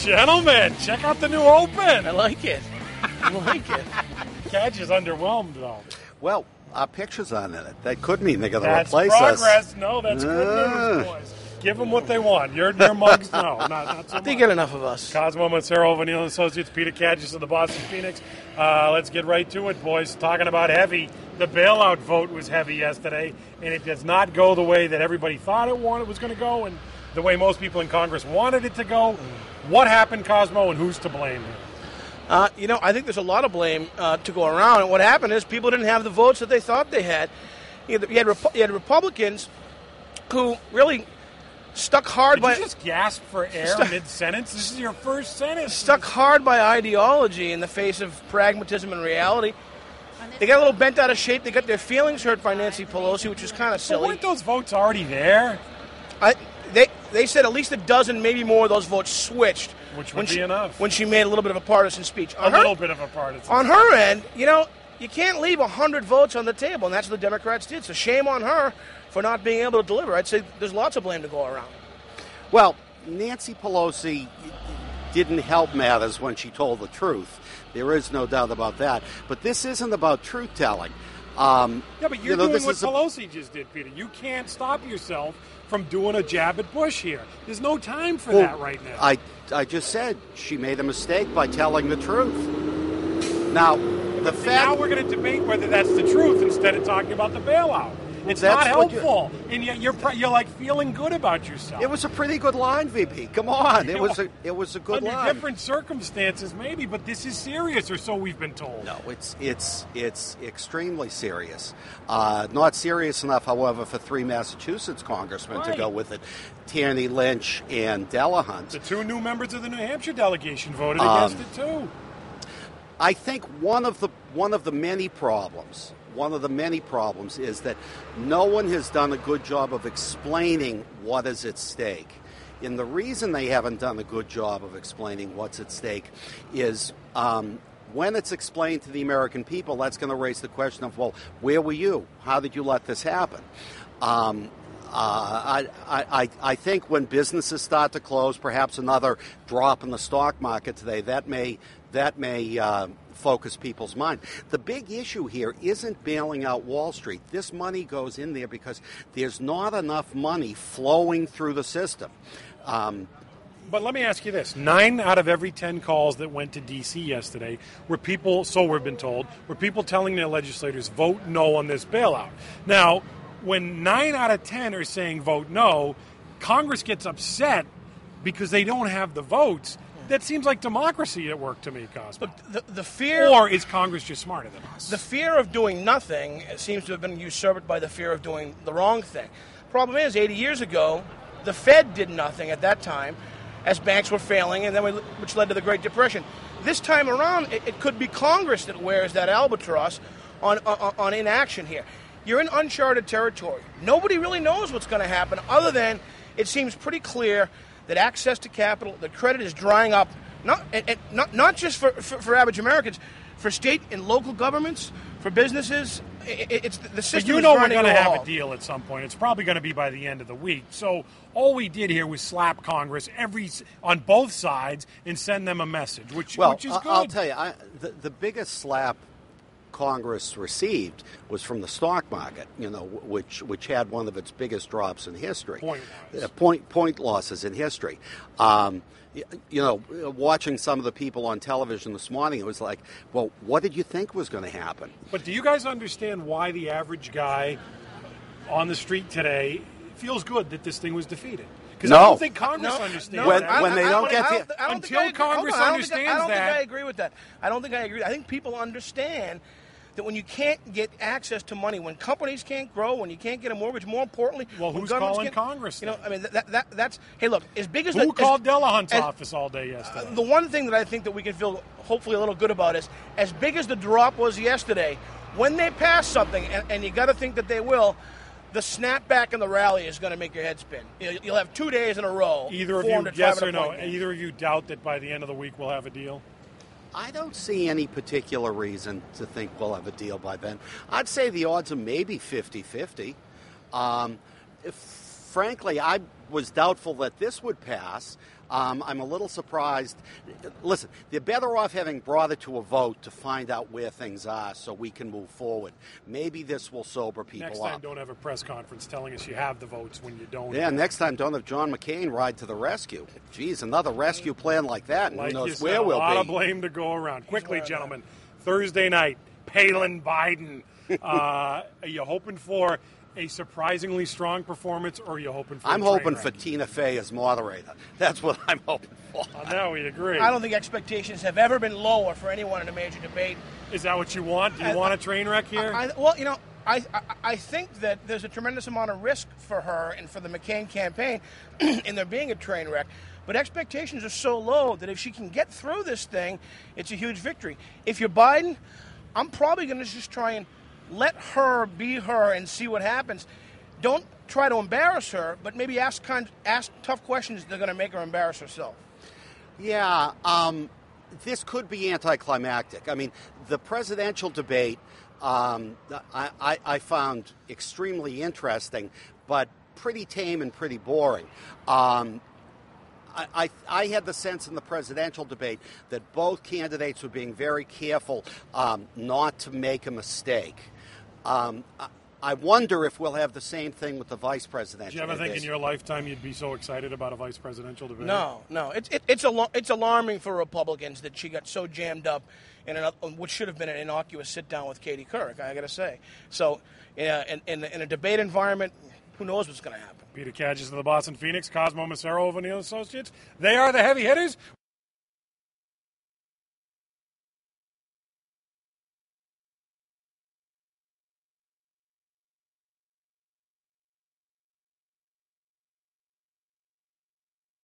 Gentlemen, check out the new Open. I like it. Cadge is underwhelmed, though. Well, our picture's on in it. That could mean they're going to That's replace progress. us. No, that's good news, boys. Give them what they want. Your mugs, no, not so much. They get enough of us. Cosmo Macero, O'Neill & Associates, Peter Cadges of the Boston Phoenix. Let's get right to it, boys. Talking about heavy. The bailout vote was heavy yesterday, and it does not go the way that everybody thought it was going to go and the way most people in Congress wanted it to go. What happened, Cosmo, and who's to blame here? I think there's a lot of blame to go around. And what happened is people didn't have the votes that they thought they had. You had Republicans who really stuck hard Did you just gasp for air mid-sentence? This is your first sentence. Stuck hard by ideology in the face of pragmatism and reality. They got a little bent out of shape. They got their feelings hurt by Nancy Pelosi, which is kind of silly. But weren't those votes already there? They said at least a dozen, maybe more of those votes switched. Which would be enough. When she made a little bit of a partisan speech. A little bit of a partisan On her end, you can't leave 100 votes on the table, and that's what the Democrats did. So shame on her for not being able to deliver. I'd say there's lots of blame to go around. Well, Nancy Pelosi didn't help matters when she told the truth. There is no doubt about that. But this isn't about truth-telling. Yeah, but you're doing what Pelosi just did, Peter. You can't stop yourself from doing a jab at Bush here. There's no time for that right now. I just said she made a mistake by telling the truth. Now, now we're going to debate whether that's the truth instead of talking about the bailout. It's not helpful, and yet you're like feeling good about yourself. It was a pretty good line, VP. Come on, it was a good line. Under different circumstances, maybe, but this is serious, or so we've been told. No, it's extremely serious. Not serious enough, however, for three Massachusetts congressmen to go with it: Tierney, Lynch, and Delahunt. The two new members of the New Hampshire delegation voted against it too. I think one of the many problems is that no one has done a good job of explaining what is at stake. And the reason they haven't done a good job of explaining what's at stake is when it's explained to the American people, that's going to raise the question of, well, where were you? How did you let this happen? I think when businesses start to close, perhaps another drop in the stock market today, that may focus people's mind. The big issue here isn't bailing out Wall Street. This money goes in there because there's not enough money flowing through the system. But let me ask you this. 9 out of every 10 calls that went to D.C. yesterday were people, so we've been told, were people telling their legislators, vote no on this bailout. Now, when 9 out of 10 are saying vote no, Congress gets upset because they don't have the votes. That seems like democracy at work to me, Cosmo. Look, the fear... Or is Congress just smarter than us? The fear of doing nothing seems to have been usurped by the fear of doing the wrong thing. Problem is, 80 years ago, the Fed did nothing at that time as banks were failing, and then which led to the Great Depression. This time around, it could be Congress that wears that albatross on inaction here. You're in uncharted territory. Nobody really knows what's going to happen other than it seems pretty clear that access to capital, that credit is drying up, not just for average Americans, for state and local governments, for businesses. It's the system. But we're going to have a deal at some point. It's probably going to be by the end of the week. So all we did here was slap Congress on both sides and send them a message, which is good. I'll tell you, the biggest slap Congress received was from the stock market, which had one of its biggest drops in history. Point losses in history. Watching some of the people on television this morning, it was like, well, what did you think was going to happen? But do you guys understand why the average guy on the street today feels good that this thing was defeated? Because I don't think Congress understands that. When they don't get until Congress understands that. I don't think I agree with that. I think people understand that when you can't get access to money, when companies can't grow, when you can't get a mortgage, more importantly, well, who's calling Congress? That's hey, look, as big as who called Delahunt's office all day yesterday? The one thing that I think that we can feel hopefully a little good about is, as big as the drop was yesterday, when they pass something, and you got to think that they will, the snapback and the rally is going to make your head spin. You'll have 2 days in a row. Either of you, yes or no? Either of you doubt that by the end of the week we'll have a deal? I don't see any particular reason to think we'll have a deal by then. I'd say the odds are maybe 50-50. Frankly, I was doubtful that this would pass. I'm a little surprised. Listen, they're better off having brought it to a vote to find out where things are so we can move forward. Maybe this will sober people Next up. time, don't have a press conference telling us you have the votes when you don't. Yeah, next time, don't have John McCain ride to the rescue. Geez, another rescue plan like that, and Like who you knows said, where we'll be. A lot of blame to go around. Quickly, gentlemen, Thursday night, Palin, Biden. Are you hoping for a surprisingly strong performance, or are you hoping for I'm a train hoping wreck? for Tina Fey as moderator. That's what I'm hoping for. Now we agree. I don't think expectations have ever been lower for anyone in a major debate. Is that what you want? Do you want a train wreck here? I think that there's a tremendous amount of risk for her and for the McCain campaign in there being a train wreck. But expectations are so low that if she can get through this thing, it's a huge victory. If you're Biden, I'm probably going to just try and let her be her and see what happens. Don't try to embarrass her, but maybe ask tough questions that are going to make her embarrass herself. Yeah, this could be anticlimactic. I mean, the presidential debate I found extremely interesting, but pretty tame and pretty boring. I had the sense in the presidential debate that both candidates were being very careful not to make a mistake. I wonder if we'll have the same thing with the vice presidential Did you ever think debate. in your lifetime you'd be so excited about a vice presidential debate? No. It's alarming for Republicans that she got so jammed up in what should have been an innocuous sit-down with Katie Couric, I got to say. So in a debate environment, who knows what's going to happen. Peter Kadges of the Boston Phoenix, Cosmo Macero of O'Neill Associates. They are the heavy hitters.